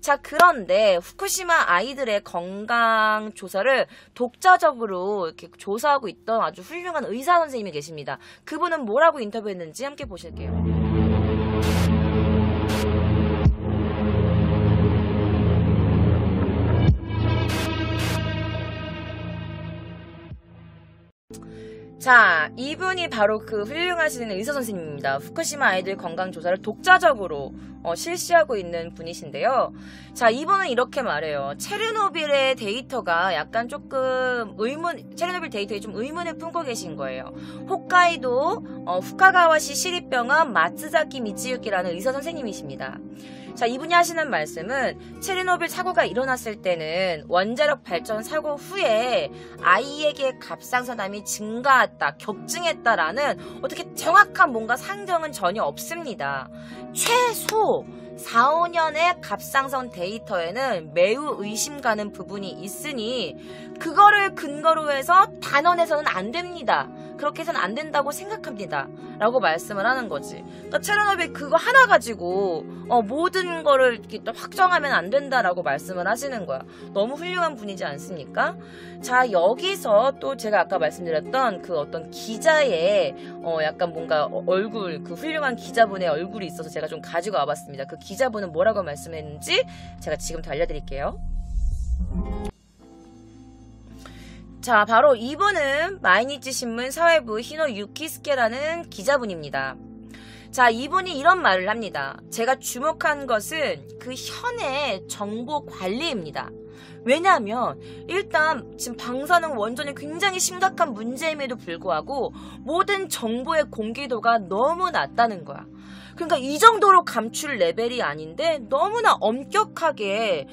자, 그런데 후쿠시마 아이들의 건강 조사를 독자적으로 이렇게 조사하고 있던 아주 훌륭한 의사 선생님이 계십니다. 그분은 뭐라고 인터뷰했는지 함께 보실게요. 자, 이분이 바로 그 훌륭하신 의사 선생님입니다. 후쿠시마 아이들 건강 조사를 독자적으로 실시하고 있는 분이신데요. 자, 이분은 이렇게 말해요. 체르노빌의 데이터가 약간 조금 체르노빌 데이터에 좀 의문을 품고 계신 거예요. 홋카이도 후카가와시 시립병원 마츠자키 미치유키라는 의사 선생님이십니다. 자, 이분이 하시는 말씀은 체르노빌 사고가 일어났을 때는 원자력 발전 사고 후에 아이에게 갑상선암이 증가했다, 격증했다라는 어떻게 정확한 뭔가 상정은 전혀 없습니다. 최소 4, 5년의 갑상선 데이터에는 매우 의심 가는 부분이 있으니 그거를 근거로 해서 단언해서는 안 됩니다. 그렇게 해서는 안 된다고 생각합니다. 라고 말씀을 하는 거지. 그러니까 체르노빌 그거 하나 가지고 모든 거를 이렇게 또 확정하면 안 된다라고 말씀을 하시는 거야. 너무 훌륭한 분이지 않습니까? 자, 여기서 또 제가 아까 말씀드렸던 그 어떤 기자의 약간 뭔가 얼굴, 그 훌륭한 기자분의 얼굴이 있어서 제가 좀 가지고 와봤습니다. 그 기자분은 뭐라고 말씀했는지 제가 지금부터 알려드릴게요. 자, 바로 이분은 마이니치 신문 사회부 히노 유키스케라는 기자분입니다. 자, 이분이 이런 말을 합니다. 제가 주목한 것은 그 현의 정보 관리입니다. 왜냐하면 일단 지금 방사능 원전이 굉장히 심각한 문제임에도 불구하고 모든 정보의 공개도가 너무 낮다는 거야. 그러니까 이 정도로 감출 레벨이 아닌데 너무나 엄격하게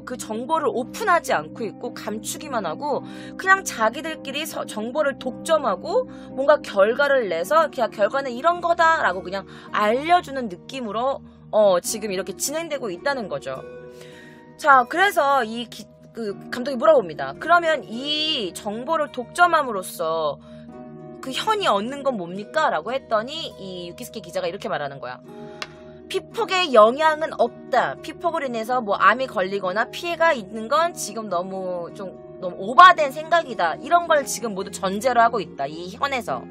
그 정보를 오픈하지 않고 있고 감추기만 하고 그냥 자기들끼리 정보를 독점하고 뭔가 결과를 내서 그냥 결과는 이런 거다라고 그냥 알려주는 느낌으로 지금 이렇게 진행되고 있다는 거죠. 자, 그래서 그 감독이 물어봅니다. 그러면 이 정보를 독점함으로써 그 현이 얻는 건 뭡니까? 라고 했더니 이 유키스케 기자가 이렇게 말하는 거야. 피폭에 영향은 없다. 피폭으로 인해서 뭐 암이 걸리거나 피해가 있는 건 지금 너무 오바된 생각이다. 이런 걸 지금 모두 전제로 하고 있다. 이 현에서.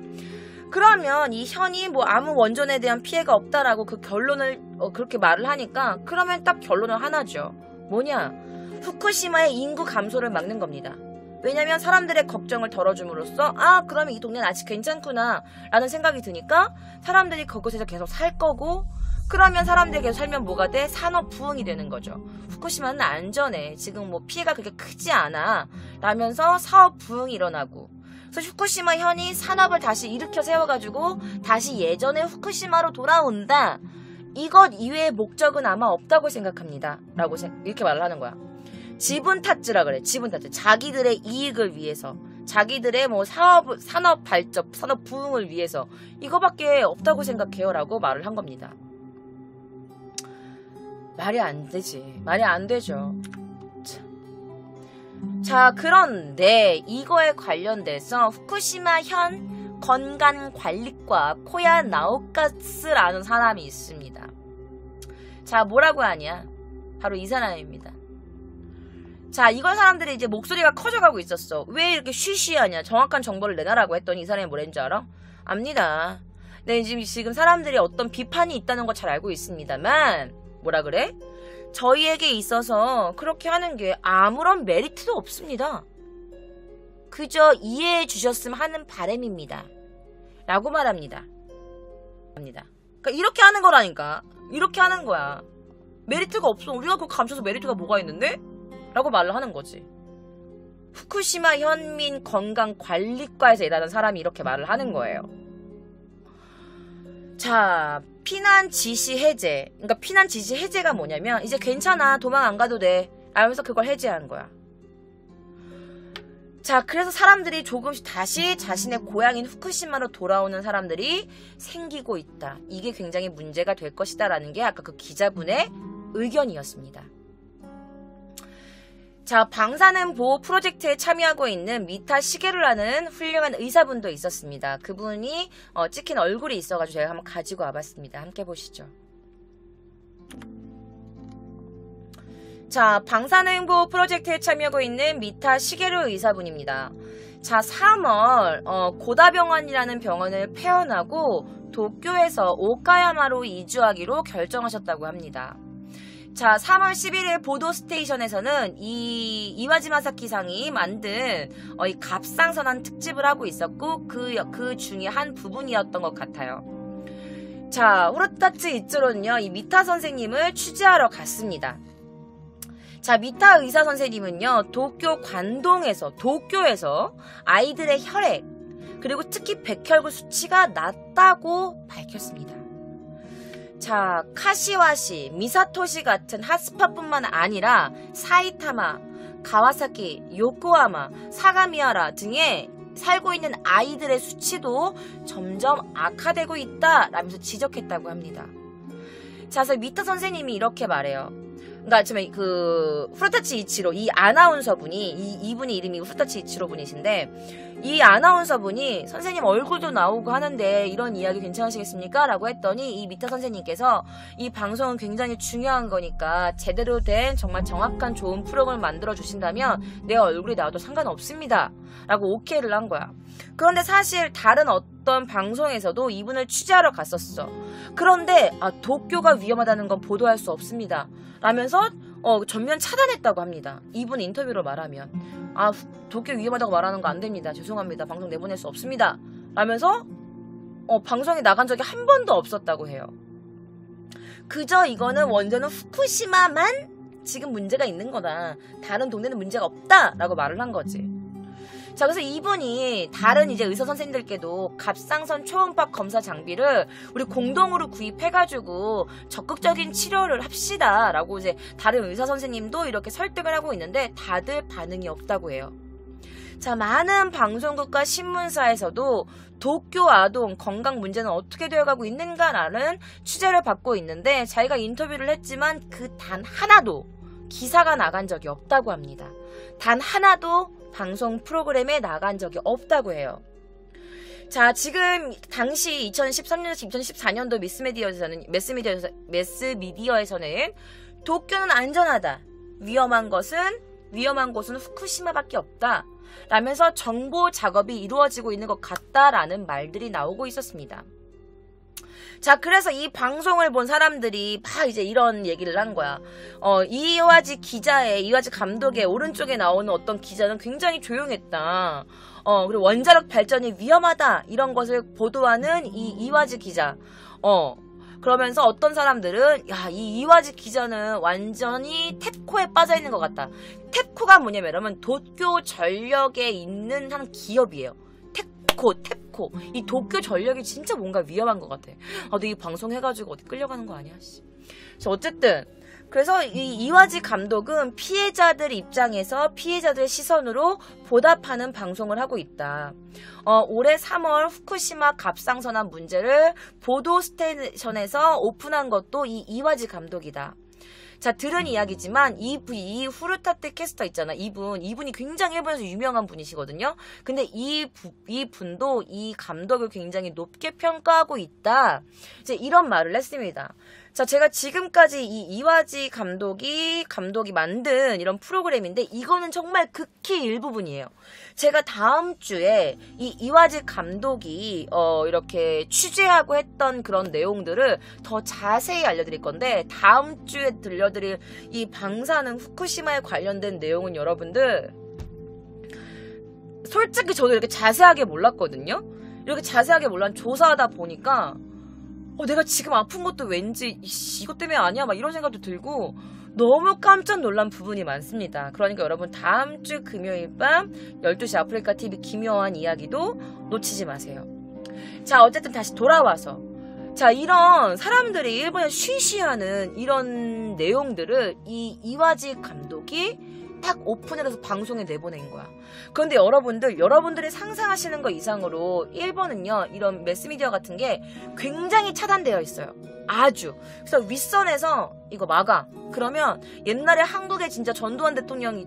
그러면 이 현이 뭐 아무 원전에 대한 피해가 없다라고 그 결론을 그렇게 말을 하니까 그러면 딱 결론은 하나죠. 뭐냐? 후쿠시마의 인구 감소를 막는 겁니다. 왜냐면 사람들의 걱정을 덜어줌으로써 그러면 이 동네는 아직 괜찮구나 라는 생각이 드니까 사람들이 그곳에서 계속 살 거고 그러면 사람들이 계속 살면 뭐가 돼? 산업 부흥이 되는 거죠. 후쿠시마는 안전해. 지금 뭐 피해가 그렇게 크지 않아 라면서 사업 부흥이 일어나고 그래서 후쿠시마 현이 산업을 다시 일으켜 세워가지고 다시 예전의 후쿠시마로 돌아온다. 이것 이외의 목적은 아마 없다고 생각합니다. 라고 이렇게 말을 하는 거야. 지분 탓즈라 그래. 지분 탓즈. 자기들의 이익을 위해서, 자기들의 뭐 산업 발전, 산업 부흥을 위해서 이거밖에 없다고 생각해요. 라고 말을 한 겁니다. 말이 안 되지. 말이 안 되죠. 자, 그런데 이거에 관련돼서 후쿠시마 현 건강관리과 코야 나오카스라는 사람이 있습니다. 자, 뭐라고 하냐? 바로 이 사람입니다. 자, 이걸 사람들이 이제 목소리가 커져가고 있었어. 왜 이렇게 쉬쉬하냐? 정확한 정보를 내놔라고 했더니 이 사람이 뭐랬는지 알아? 압니다. 네, 지금 사람들이 어떤 비판이 있다는 거 잘 알고 있습니다만 뭐라 그래? 저희에게 있어서 그렇게 하는 게 아무런 메리트도 없습니다. 그저 이해해 주셨으면 하는 바람입니다. 라고 말합니다. 그러니까 이렇게 하는 거라니까. 이렇게 하는 거야. 메리트가 없어. 우리가 그거 감춰서 메리트가 뭐가 있는데? 라고 말을 하는 거지. 후쿠시마 현민 건강관리과에서 일하는 사람이 이렇게 말을 하는 거예요. 자, 피난 지시 해제. 그러니까 피난 지시 해제가 뭐냐면 이제 괜찮아. 도망 안 가도 돼. 알면서 그걸 해제한 거야. 자, 그래서 사람들이 조금씩 다시 자신의 고향인 후쿠시마로 돌아오는 사람들이 생기고 있다. 이게 굉장히 문제가 될 것이다 라는 게 아까 그 기자분의 의견이었습니다. 자, 방사능 보호 프로젝트에 참여하고 있는 미타 시게루라는 훌륭한 의사분도 있었습니다. 그분이 찍힌 얼굴이 있어가지고 제가 한번 가지고 와봤습니다. 함께 보시죠. 자, 방사능보 프로젝트에 참여하고 있는 미타 시게루 의사분입니다. 자, 3월 고다병원이라는 병원을 폐원하고 도쿄에서 오카야마로 이주하기로 결정하셨다고 합니다. 자, 3월 11일 보도스테이션에서는 이 이와지 마사키상이 만든 이 갑상선암 특집을 하고 있었고 그 중에 한 부분이었던 것 같아요. 자, 후르타츠 이츠로는요, 이 미타 선생님을 취재하러 갔습니다. 자, 미타 의사 선생님은요, 도쿄에서 아이들의 혈액, 그리고 특히 백혈구 수치가 낮다고 밝혔습니다. 자, 카시와시, 미사토시 같은 핫스팟뿐만 아니라 사이타마, 가와사키, 요코하마, 사가미하라 등에 살고 있는 아이들의 수치도 점점 악화되고 있다라면서 지적했다고 합니다. 자, 그래서 미타 선생님이 이렇게 말해요. 그러니까 지금 후르타치 이치로 이 아나운서분이 이분이 이름이 후르타치 이치로 분이신데 이 아나운서분이 선생님 얼굴도 나오고 하는데 이런 이야기 괜찮으시겠습니까? 라고 했더니 이 미타 선생님께서 이 방송은 굉장히 중요한 거니까 제대로 된 정말 정확한 좋은 프로그램을 만들어 주신다면 내 얼굴이 나와도 상관없습니다. 라고 오케이를 한 거야. 그런데 사실 다른 어떤 방송에서도 이분을 취재하러 갔었어. 그런데 도쿄가 위험하다는 건 보도할 수 없습니다. 라면서 전면 차단했다고 합니다. 이분 인터뷰로 말하면 도쿄 위험하다고 말하는 거 안 됩니다. 죄송합니다. 방송 내보낼 수 없습니다. 라면서 방송에 나간 적이 한 번도 없었다고 해요. 그저 이거는 원전은 후쿠시마만 지금 문제가 있는 거다. 다른 동네는 문제가 없다. 라고 말을 한 거지. 자, 그래서 이분이 다른 이제 의사 선생님들께도 갑상선 초음파 검사 장비를 우리 공동으로 구입해가지고 적극적인 치료를 합시다 라고 이제 다른 의사 선생님도 이렇게 설득을 하고 있는데 다들 반응이 없다고 해요. 자, 많은 방송국과 신문사에서도 도쿄 아동 건강 문제는 어떻게 되어가고 있는가라는 취재를 받고 있는데 자기가 인터뷰를 했지만 그 단 하나도 기사가 나간 적이 없다고 합니다. 단 하나도 방송 프로그램에 나간 적이 없다고 해요. 자, 지금 당시 2013년에서 2014년도 매스미디어에서는 도쿄는 안전하다. 위험한 곳은 후쿠시마밖에 없다. 라면서 정보 작업이 이루어지고 있는 것 같다라는 말들이 나오고 있었습니다. 자, 그래서 이 방송을 본 사람들이 막 이제 이런 얘기를 한 거야. 이와지 감독의 오른쪽에 나오는 어떤 기자는 굉장히 조용했다. 그리고 원자력 발전이 위험하다. 이런 것을 보도하는 이 이와지 기자. 그러면서 어떤 사람들은 야, 이 이와지 기자는 완전히 탭코에 빠져 있는 것 같다. 탭코가 뭐냐면 여러분 도쿄 전력에 있는 한 기업이에요. 탭코. 이 도쿄 전력이 진짜 뭔가 위험한 것 같아. 너 이 방송 해가지고 어디 끌려가는 거 아니야? 씨. 어쨌든 그래서 이 이와지 감독은 피해자들 입장에서 피해자들의 시선으로 보답하는 방송을 하고 있다. 올해 3월 후쿠시마 갑상선암 문제를 보도 스테이션에서 오픈한 것도 이 이와지 감독이다. 자, 들은 이야기지만 이 후르타테 캐스터 있잖아. 이분이 굉장히 일본에서 유명한 분이시거든요. 근데 이 분도 이 감독을 굉장히 높게 평가하고 있다. 이제 이런 말을 했습니다. 자, 제가 지금까지 이 이와지 감독이 만든 이런 프로그램인데 이거는 정말 극히 일부분이에요. 제가 다음 주에 이 이와지 감독이 이렇게 취재하고 했던 그런 내용들을 더 자세히 알려드릴 건데 다음 주에 들려드릴 이 방사능 후쿠시마에 관련된 내용은 여러분들 솔직히 저도 이렇게 자세하게 몰랐거든요. 이렇게 자세하게 몰랐는데 조사하다 보니까 내가 지금 아픈 것도 왠지 이것 때문에 아니야? 막 이런 생각도 들고 너무 깜짝 놀란 부분이 많습니다. 그러니까 여러분 다음 주 금요일 밤 12시 아프리카TV 기묘한 이야기도 놓치지 마세요. 자, 어쨌든 다시 돌아와서 자, 이런 사람들이 일본에 쉬쉬하는 이런 내용들을 이 이와지 감독이 딱 오픈을 해서 방송에 내보낸 거야. 그런데 여러분들이 상상하시는 것 이상으로 일본은요, 이런 매스미디어 같은 게 굉장히 차단되어 있어요. 아주. 그래서 윗선에서 이거 막아. 그러면 옛날에 한국에 진짜 전두환 대통령이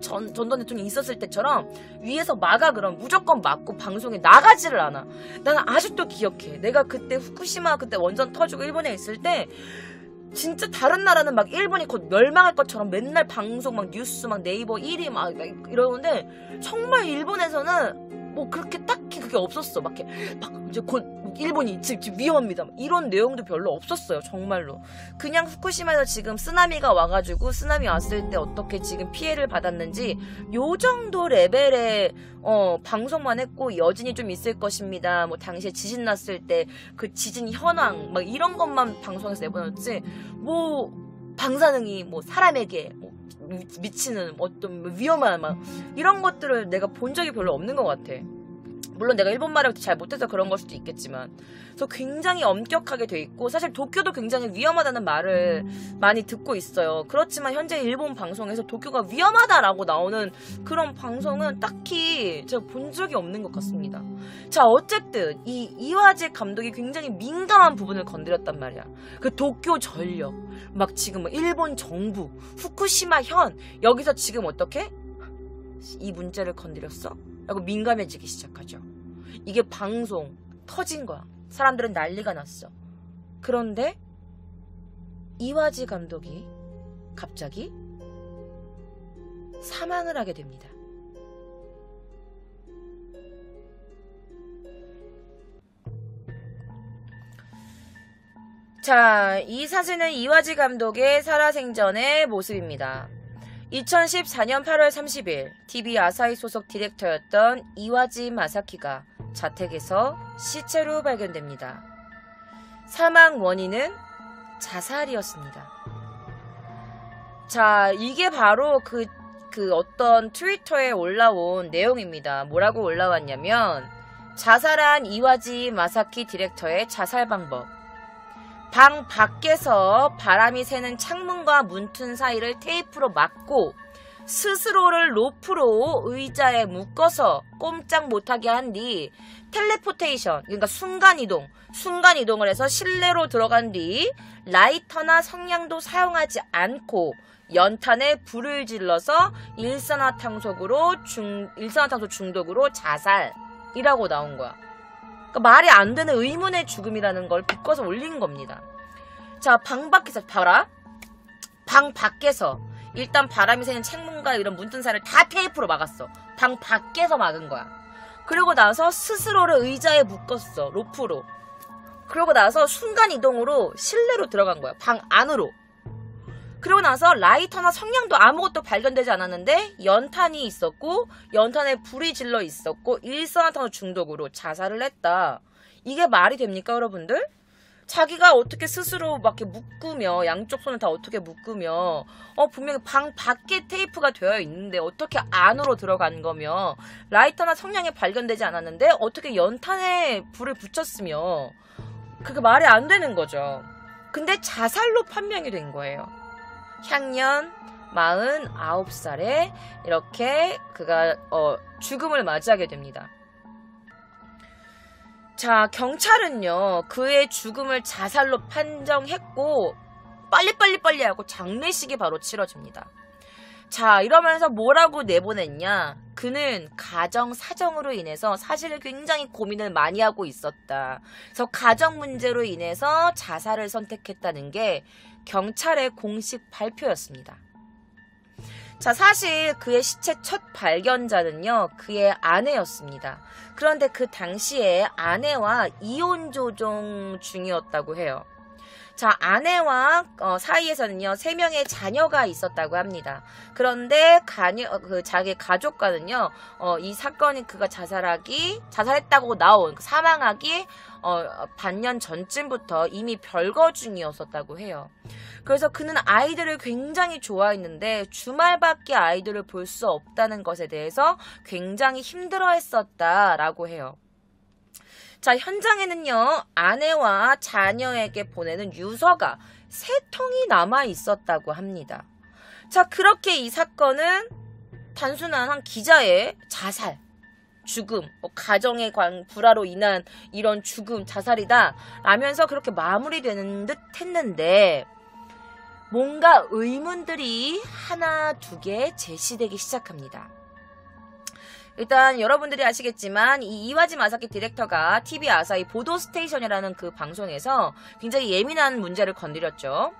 있었을 때처럼 위에서 막아. 그럼 무조건 막고 방송에 나가지를 않아. 나는 아직도 기억해. 내가 그때 후쿠시마 그때 원전 터지고 일본에 있을 때 진짜 다른 나라는 막 일본이 곧 멸망할 것처럼 맨날 방송 막 뉴스 막 네이버 1위 막 이러는데 정말 일본에서는 뭐 그렇게 딱히 그게 없었어. 막 이렇게 막 이제 곧 일본이 지금 위험합니다. 이런 내용도 별로 없었어요. 정말로. 그냥 후쿠시마에서 지금 쓰나미가 와가지고 쓰나미 왔을 때 어떻게 지금 피해를 받았는지 요 정도 레벨의 방송만 했고 여진이 좀 있을 것입니다. 뭐 당시에 지진 났을 때 그 지진 현황 막 이런 것만 방송에서 내보냈지 뭐 방사능이 뭐 사람에게 뭐 미치는 어떤 위험한 막 이런 것들을 내가 본 적이 별로 없는 것 같아. 물론 내가 일본말을 잘 못해서 그런 걸 수도 있겠지만 그래서 굉장히 엄격하게 돼 있고 사실 도쿄도 굉장히 위험하다는 말을 많이 듣고 있어요. 그렇지만 현재 일본 방송에서 도쿄가 위험하다라고 나오는 그런 방송은 딱히 제가 본 적이 없는 것 같습니다. 자, 어쨌든 이 이와지 감독이 굉장히 민감한 부분을 건드렸단 말이야. 그 도쿄 전력 막 지금 일본 정부 후쿠시마 현 여기서 지금 어떻게 이 문제를 건드렸어? 라고 민감해지기 시작하죠. 이게 방송 터진 거야. 사람들은 난리가 났어. 그런데 이와지 감독이 갑자기 사망을 하게 됩니다. 자, 이 사진은 이와지 감독의 살아생전의 모습입니다. 2014년 8월 30일 TV 아사히 소속 디렉터였던 이와지 마사키가 자택에서 시체로 발견됩니다. 사망 원인은 자살이었습니다. 자, 이게 바로 그 어떤 트위터에 올라온 내용입니다. 뭐라고 올라왔냐면 자살한 이와지 마사키 디렉터의 자살 방법. 방 밖에서 바람이 새는 창문과 문틈 사이를 테이프로 막고 스스로를 로프로 의자에 묶어서 꼼짝 못하게 한 뒤 텔레포테이션, 그러니까 순간이동을 해서 실내로 들어간 뒤 라이터나 성냥도 사용하지 않고 연탄에 불을 질러서 일산화탄소 중독으로 자살이라고 나온 거야. 그러니까 말이 안 되는 의문의 죽음이라는 걸 비꼬서 올린 겁니다. 자, 방 밖에서 봐라. 방 밖에서 일단 바람이 새는 창문과 이런 문틈사를 다 테이프로 막았어. 방 밖에서 막은 거야. 그리고 나서 스스로를 의자에 묶었어. 로프로. 그러고 나서 순간이동으로 실내로 들어간 거야. 방 안으로. 그러고 나서 라이터나 성냥도 아무것도 발견되지 않았는데 연탄이 있었고 연탄에 불이 질러 있었고 일산화탄소 중독으로 자살을 했다. 이게 말이 됩니까, 여러분들? 자기가 어떻게 스스로 막 이렇게 묶으며 양쪽 손을 다 어떻게 묶으며 분명히 방 밖에 테이프가 되어 있는데 어떻게 안으로 들어간 거며 라이터나 성냥이 발견되지 않았는데 어떻게 연탄에 불을 붙였으며 그게 말이 안 되는 거죠. 근데 자살로 판명이 된 거예요. 향년 49살에 이렇게 그가 죽음을 맞이하게 됩니다. 자, 경찰은요 그의 죽음을 자살로 판정했고 빨리 하고 장례식이 바로 치러집니다. 자, 이러면서 뭐라고 내보냈냐. 그는 가정 사정으로 인해서 사실 굉장히 고민을 많이 하고 있었다. 그래서 가정 문제로 인해서 자살을 선택했다는 게 경찰의 공식 발표였습니다. 자, 사실 그의 시체 첫 발견자는요 그의 아내였습니다. 그런데 그 당시에 아내와 이혼 조정 중이었다고 해요. 자, 아내와 사이에서는요 3명의 자녀가 있었다고 합니다. 그런데 자기 가족과는요 이 사건이 그가 자살했다고 나온 사망하기 반년 전쯤부터 이미 별거 중이었었다고 해요. 그래서 그는 아이들을 굉장히 좋아했는데 주말밖에 아이들을 볼 수 없다는 것에 대해서 굉장히 힘들어했었다라고 해요. 자, 현장에는요 아내와 자녀에게 보내는 유서가 3통이 남아 있었다고 합니다. 자, 그렇게 이 사건은 단순한 한 기자의 자살, 죽음, 가정의 불화로 인한 이런 죽음, 자살이다 라면서 그렇게 마무리되는 듯 했는데 뭔가 의문들이 하나 두 개 제시되기 시작합니다. 일단 여러분들이 아시겠지만 이 이와지 마사키 디렉터가 TV 아사히 보도 스테이션이라는 그 방송에서 굉장히 예민한 문제를 건드렸죠.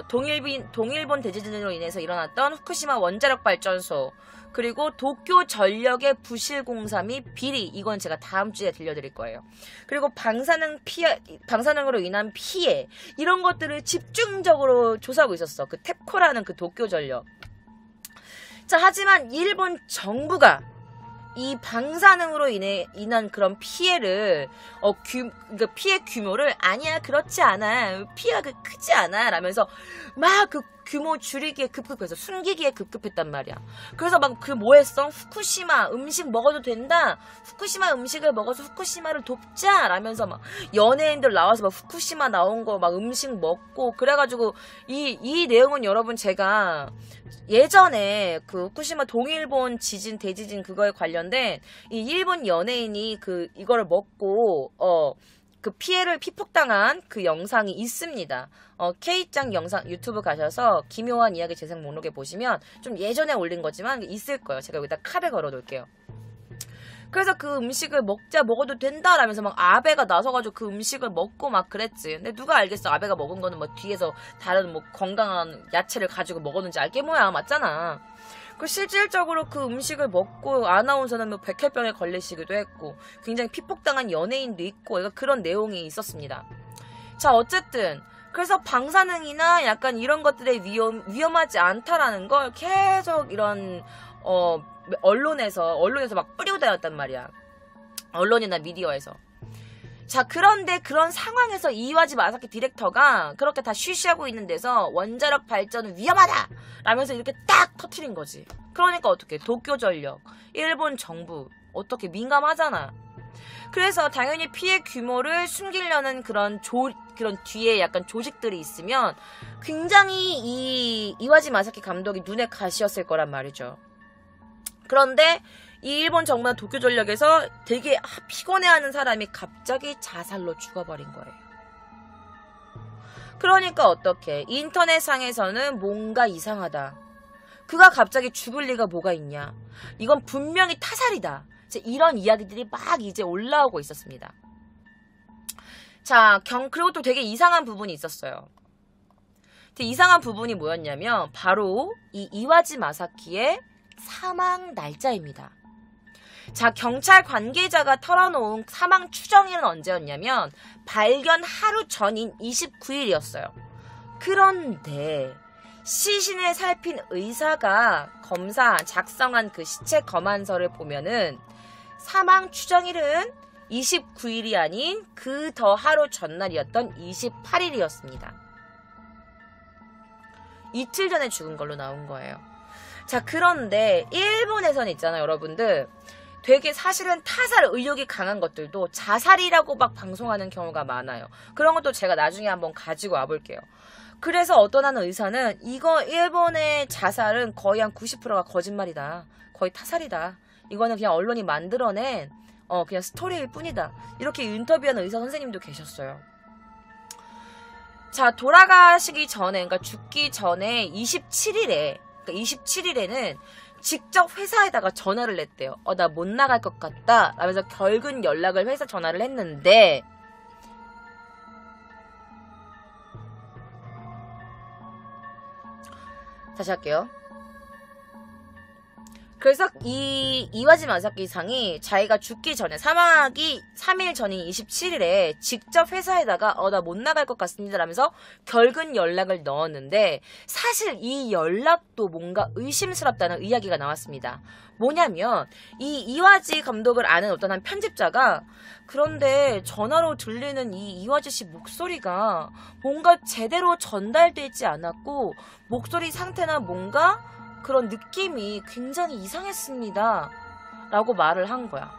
동일본 대지진으로 인해서 일어났던 후쿠시마 원자력 발전소, 그리고 도쿄 전력의 부실 공사 및 비리, 이건 제가 다음 주에 들려드릴 거예요. 그리고 방사능으로 인한 피해, 이런 것들을 집중적으로 조사하고 있었어. 그 탭코라는 그 도쿄 전력. 자, 하지만 일본 정부가 이 방사능으로 인한 그런 피해를, 그러니까 피해 규모를, 아니야, 그렇지 않아, 피해가 크지 않아, 라면서 막 그 규모 줄이기에 급급해서 숨기기에 급급했단 말이야. 그래서 막 그 뭐 했어? 후쿠시마 음식 먹어도 된다, 후쿠시마 음식을 먹어서 후쿠시마를 돕자, 라면서 막 연예인들 나와서 막 후쿠시마 나온 거 막 음식 먹고, 그래가지고 이 내용은 여러분 제가 예전에 그 후쿠시마 동일본 지진 대지진 그거에 관련된 이 일본 연예인이 이거를 먹고 그 피해를 피폭당한 그 영상이 있습니다. K짱 영상 유튜브 가셔서 기묘한 이야기 재생 목록에 보시면 좀 예전에 올린 거지만 있을 거예요. 제가 여기다 칼을 걸어 놓을게요. 그래서 그 음식을 먹어도 된다라면서 막 아베가 나서가지고 그 음식을 먹고 막 그랬지. 근데 누가 알겠어? 아베가 먹은 거는 뭐 뒤에서 다른 뭐 건강한 야채를 가지고 먹었는지 알게 뭐야, 맞잖아. 그 실질적으로 그 음식을 먹고 아나운서는 뭐 백혈병에 걸리시기도 했고, 굉장히 피폭당한 연예인도 있고, 그런 내용이 있었습니다. 자, 어쨌든 그래서 방사능이나 약간 이런 것들에 위험하지 않다라는 걸 계속 이런 언론에서 막 뿌리고 다녔단 말이야. 언론이나 미디어에서. 자, 그런데 그런 상황에서 이와지 마사키 디렉터가 그렇게 다 쉬쉬하고 있는 데서 원자력 발전은 위험하다! 라면서 이렇게 딱 터트린 거지. 그러니까 어떻게, 도쿄 전력, 일본 정부, 어떻게 민감하잖아. 그래서 당연히 피해 규모를 숨기려는 그런 뒤에 약간 조직들이 있으면 굉장히 이와지 마사키 감독이 눈에 가시였을 거란 말이죠. 그런데 이 일본 정부나 도쿄 전력에서 되게 피곤해하는 사람이 갑자기 자살로 죽어버린 거예요. 그러니까 어떻게, 인터넷상에서는 뭔가 이상하다, 그가 갑자기 죽을 리가 뭐가 있냐, 이건 분명히 타살이다, 이런 이야기들이 막 이제 올라오고 있었습니다. 자, 그리고 또 되게 이상한 부분이 있었어요. 이상한 부분이 뭐였냐면 바로 이 이와지 마사키의 사망 날짜입니다. 자, 경찰 관계자가 털어놓은 사망 추정일은 언제였냐면 발견 하루 전인 29일이었어요. 그런데 시신을 살핀 의사가 작성한 그 시체 검안서를 보면은 사망 추정일은 29일이 아닌 그 더 하루 전날이었던 28일이었습니다. 이틀 전에 죽은 걸로 나온 거예요. 자, 그런데 일본에서는 있잖아요, 여러분들. 되게 사실은 타살 의혹이 강한 것들도 자살이라고 막 방송하는 경우가 많아요. 그런 것도 제가 나중에 한번 가지고 와볼게요. 그래서 어떤 한 의사는 이거 일본의 자살은 거의 한 90%가 거짓말이다, 거의 타살이다, 이거는 그냥 언론이 만들어낸 그냥 스토리일 뿐이다, 이렇게 인터뷰하는 의사 선생님도 계셨어요. 자, 돌아가시기 전에, 그러니까 죽기 전에 27일에는 직접 회사에다가 전화를 냈대요. 나 못 나갈 것 같다, 라면서 결근 연락을 회사 전화를 했는데, 다시 할게요. 그래서 이와지 마사키 상이 자기가 죽기 전에, 사망하기 3일 전인 27일에 직접 회사에다가 나 못 나갈 것 같습니다, 라면서 결근 연락을 넣었는데, 사실 이 연락도 뭔가 의심스럽다는 이야기가 나왔습니다. 뭐냐면 이와지 감독을 아는 어떤 한 편집자가, 그런데 전화로 들리는 이 이와지 씨 목소리가 뭔가 제대로 전달되지 않았고, 목소리 상태나 뭔가 그런 느낌이 굉장히 이상했습니다, 라고 말을 한 거야.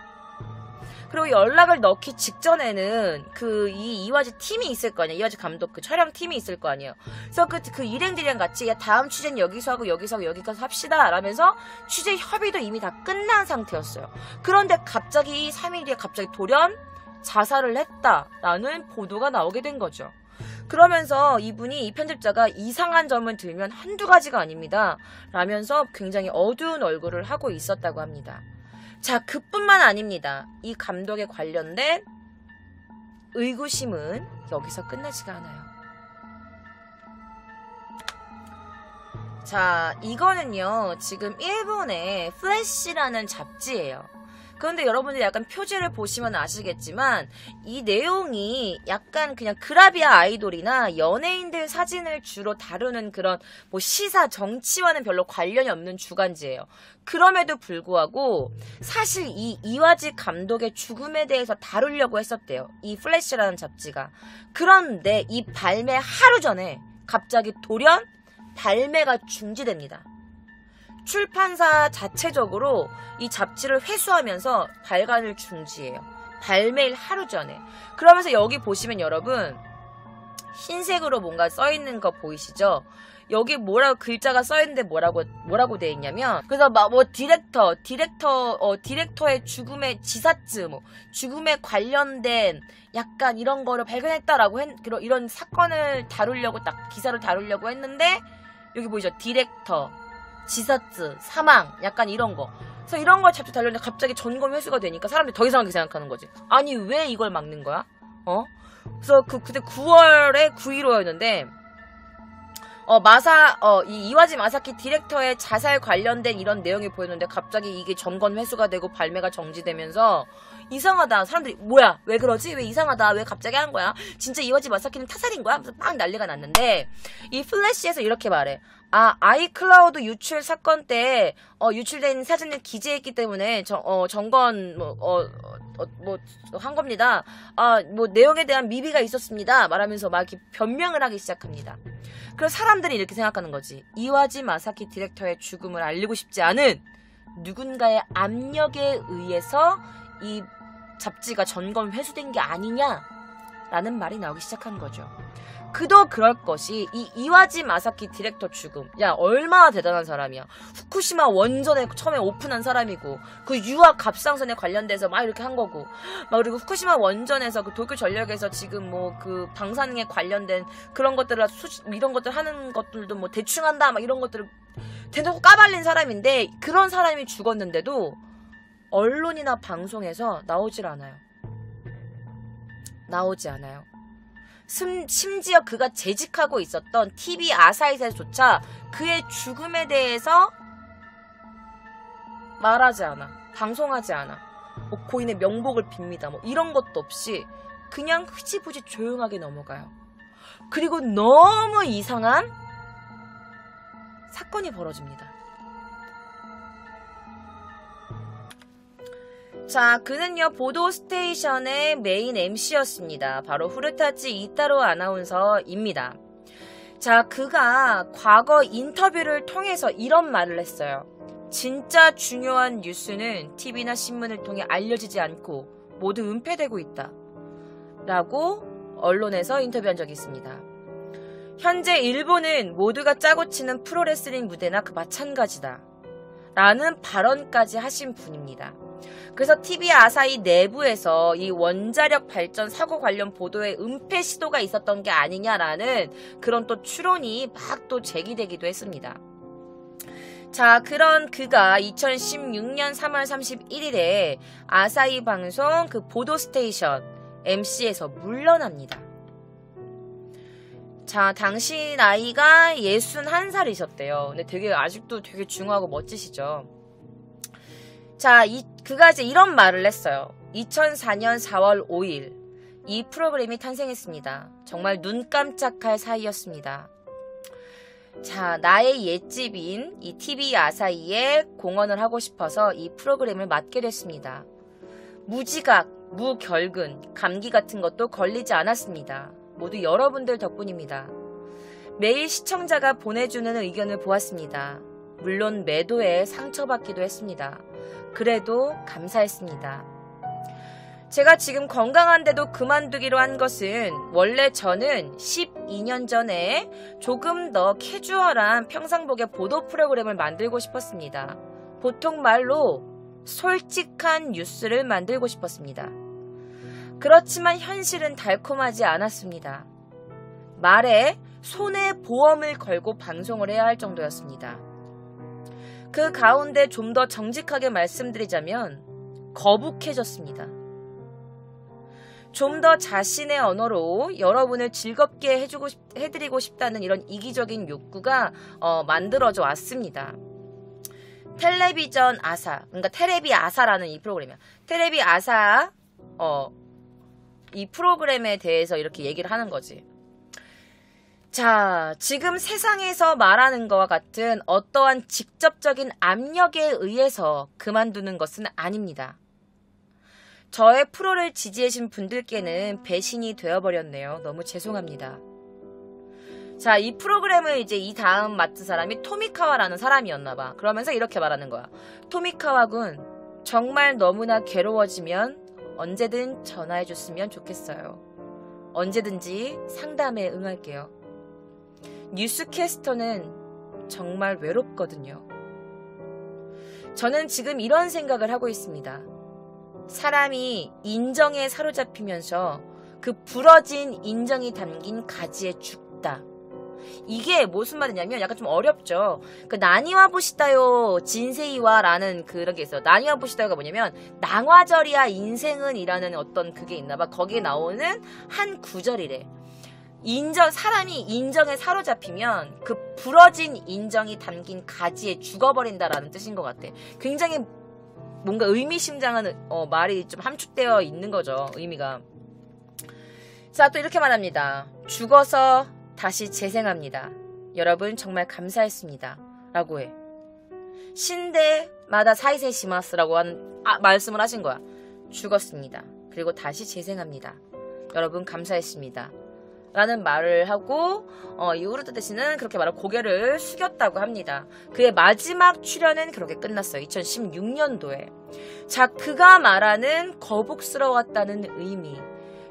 그리고 연락을 넣기 직전에는 이 이와지 팀이 있을 거 아니야. 이와지 감독 그 촬영 팀이 있을 거 아니에요. 그래서 그 일행들이랑 같이, 야, 다음 취재는 여기서 하고 여기서 하고 여기까지 합시다, 라면서 취재 협의도 이미 다 끝난 상태였어요. 그런데 갑자기 3일 뒤에 갑자기 돌연 자살을 했다라는 보도가 나오게 된 거죠. 그러면서 이 편집자가 이상한 점을 들면 한두 가지가 아닙니다, 라면서 굉장히 어두운 얼굴을 하고 있었다고 합니다. 자, 그뿐만 아닙니다. 이 감독에 관련된 의구심은 여기서 끝나지가 않아요. 자, 이거는요, 지금 일본의 플래시라는 잡지예요. 그런데 여러분들이 약간 표지를 보시면 아시겠지만 이 내용이 약간 그냥 그라비아 아이돌이나 연예인들 사진을 주로 다루는 그런 뭐 시사, 정치와는 별로 관련이 없는 주간지예요. 그럼에도 불구하고 사실 이 이와지 감독의 죽음에 대해서 다루려고 했었대요. 이 플래시라는 잡지가. 그런데 이 발매 하루 전에 갑자기 돌연 발매가 중지됩니다. 출판사 자체적으로 이 잡지를 회수하면서 발간을 중지해요. 발매일 하루 전에. 그러면서 여기 보시면 여러분 흰색으로 뭔가 써있는 거 보이시죠? 여기 뭐라고 글자가 써있는데 뭐라고 돼 있냐면 그래서 막 뭐 디렉터의 죽음의 지사츠 뭐 죽음에 관련된 약간 이런 거를 발견했다라고 이런 사건을 다루려고 딱 기사를 다루려고 했는데 여기 보이죠? 디렉터 지사츠, 사망, 약간 이런 거. 그래서 이런 걸 잡지 달렸는데 갑자기 전검 회수가 되니까 사람들이 더 이상하게 생각하는 거지. 아니, 왜 이걸 막는 거야? 그래서 그때 9월에 915였는데, 이 이와지 마사키 디렉터의 자살 관련된 이런 내용이 보였는데 갑자기 이게 점검 회수가 되고 발매가 정지되면서 이상하다. 사람들이 뭐야? 왜 그러지? 왜 이상하다? 왜 갑자기 한 거야? 진짜 이와지 마사키는 타살인 거야? 하면서 막 난리가 났는데 이 플래시에서 이렇게 말해. 아이클라우드 유출 사건 때 유출된 사진을 기재했기 때문에 점검 한 겁니다. 뭐 내용에 대한 미비가 있었습니다. 말하면서 막 이렇게 변명을 하기 시작합니다. 그래서 사람들이 이렇게 생각하는 거지. 이와지 마사키 디렉터의 죽음을 알리고 싶지 않은 누군가의 압력에 의해서 이 잡지가 점검 회수된 게 아니냐라는 말이 나오기 시작한 거죠. 그도 그럴 것이 이 이와지 마사키 디렉터 죽음. 야, 얼마나 대단한 사람이야. 후쿠시마 원전에 처음에 오픈한 사람이고 그 유학 갑상선에 관련돼서 막 이렇게 한 거고 막 그리고 후쿠시마 원전에서 그 도쿄 전력에서 지금 뭐 그 방사능에 관련된 그런 것들을 이런 것들 하는 것들도 뭐 대충 한다 막 이런 것들을 대놓고 까발린 사람인데 그런 사람이 죽었는데도 언론이나 방송에서 나오질 않아요. 나오지 않아요. 심지어 그가 재직하고 있었던 TV 아사히에서조차 그의 죽음에 대해서 말하지 않아. 방송하지 않아. 뭐 고인의 명복을 빕니다. 뭐 이런 것도 없이 그냥 흐지부지 조용하게 넘어가요. 그리고 너무 이상한 사건이 벌어집니다. 자, 그는요 보도 스테이션의 메인 MC였습니다. 바로 후르타치 이타로 아나운서입니다. 자, 그가 과거 인터뷰를 통해서 이런 말을 했어요. 진짜 중요한 뉴스는 TV나 신문을 통해 알려지지 않고 모두 은폐되고 있다. 라고 언론에서 인터뷰한 적이 있습니다. 현재 일본은 모두가 짜고 치는 프로레슬링 무대나 그 마찬가지다. 라는 발언까지 하신 분입니다. 그래서 TV 아사히 내부에서 이 원자력 발전 사고 관련 보도에 은폐 시도가 있었던 게 아니냐라는 그런 또 추론이 막 또 제기되기도 했습니다. 자, 그런 그가 2016년 3월 31일에 아사히 방송 그 보도 스테이션 MC에서 물러납니다. 자, 당시 나이가 61살이셨대요. 근데 되게 아직도 되게 중후하고 멋지시죠. 자, 그가 이제 이런 말을 했어요. 2004년 4월 5일 이 프로그램이 탄생했습니다. 정말 눈 깜짝할 사이였습니다. 자, 나의 옛집인 이 TV 아사히에 공헌을 하고 싶어서 이 프로그램을 맡게 됐습니다. 무지각, 무결근, 감기 같은 것도 걸리지 않았습니다. 모두 여러분들 덕분입니다. 매일 시청자가 보내주는 의견을 보았습니다. 물론 매도에 상처받기도 했습니다. 그래도 감사했습니다. 제가 지금 건강한데도 그만두기로 한 것은 원래 저는 12년 전에 조금 더 캐주얼한 평상복의 보도 프로그램을 만들고 싶었습니다. 보통 말로 솔직한 뉴스를 만들고 싶었습니다. 그렇지만 현실은 달콤하지 않았습니다. 말에 손해보험을 걸고 방송을 해야 할 정도였습니다. 그 가운데 좀 더 정직하게 말씀드리자면 거북해졌습니다. 좀 더 자신의 언어로 여러분을 즐겁게 해드리고 싶다는 이런 이기적인 욕구가 만들어져 왔습니다. 텔레비전 아사, 그러니까 테레비 아사라는 이 프로그램이야. 테레비 아사 이 프로그램에 대해서 이렇게 얘기를 하는 거지. 자, 지금 세상에서 말하는 것과 같은 어떠한 직접적인 압력에 의해서 그만두는 것은 아닙니다. 저의 프로를 지지해주신 분들께는 배신이 되어버렸네요. 너무 죄송합니다. 자, 이 프로그램을 이제 이 다음 맡은 사람이 토미카와라는 사람이었나봐. 그러면서 이렇게 말하는 거야. 토미카와군, 정말 너무나 괴로워지면 언제든 전화해줬으면 좋겠어요. 언제든지 상담에 응할게요. 뉴스캐스터는 정말 외롭거든요. 저는 지금 이런 생각을 하고 있습니다. 사람이 인정에 사로잡히면서 그 부러진 인정이 담긴 가지에 죽다. 이게 무슨 말이냐면 약간 좀 어렵죠. 그 나니와 보시다요 진세이와 라는 그런 게 있어요. 나니와 보시다요가 뭐냐면 낭화절이야 인생은 이라는 어떤 그게 있나봐. 거기에 나오는 한 구절이래. 사람이 인정에 사로잡히면 그 부러진 인정이 담긴 가지에 죽어버린다라는 뜻인 것 같아. 굉장히 뭔가 의미심장한 말이 좀 함축되어 있는 거죠. 의미가. 자, 또 이렇게 말합니다. 죽어서 다시 재생합니다. 여러분 정말 감사했습니다. 라고 해. 신데마다 사이세시마스라고 하는 말씀을 하신 거야. 죽었습니다. 그리고 다시 재생합니다. 여러분 감사했습니다. 라는 말을 하고 이 우르드 대신은 그렇게 말하고 고개를 숙였다고 합니다. 그의 마지막 출연은 그렇게 끝났어요. 2016년도에. 자, 그가 말하는 거북스러웠다는 의미,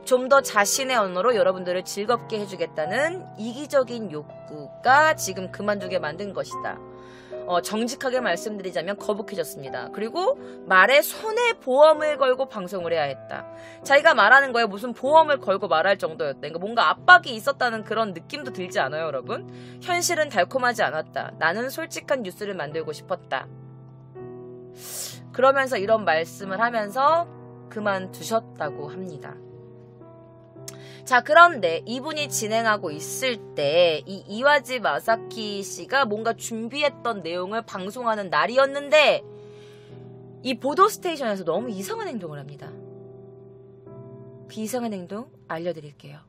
좀 더 자신의 언어로 여러분들을 즐겁게 해주겠다는 이기적인 욕구가 지금 그만두게 만든 것이다. 정직하게 말씀드리자면 거북해졌습니다. 그리고 말에 손해보험을 걸고 방송을 해야 했다. 자기가 말하는 거에 무슨 보험을 걸고 말할 정도였다. 그러니까 뭔가 압박이 있었다는 그런 느낌도 들지 않아요, 여러분? 현실은 달콤하지 않았다. 나는 솔직한 뉴스를 만들고 싶었다. 그러면서 이런 말씀을 하면서 그만두셨다고 합니다. 자, 그런데 이분이 진행하고 있을 때 이 이와지 마사키 씨가 뭔가 준비했던 내용을 방송하는 날이었는데 이 보도 스테이션에서 너무 이상한 행동을 합니다. 그 이상한 행동 알려드릴게요.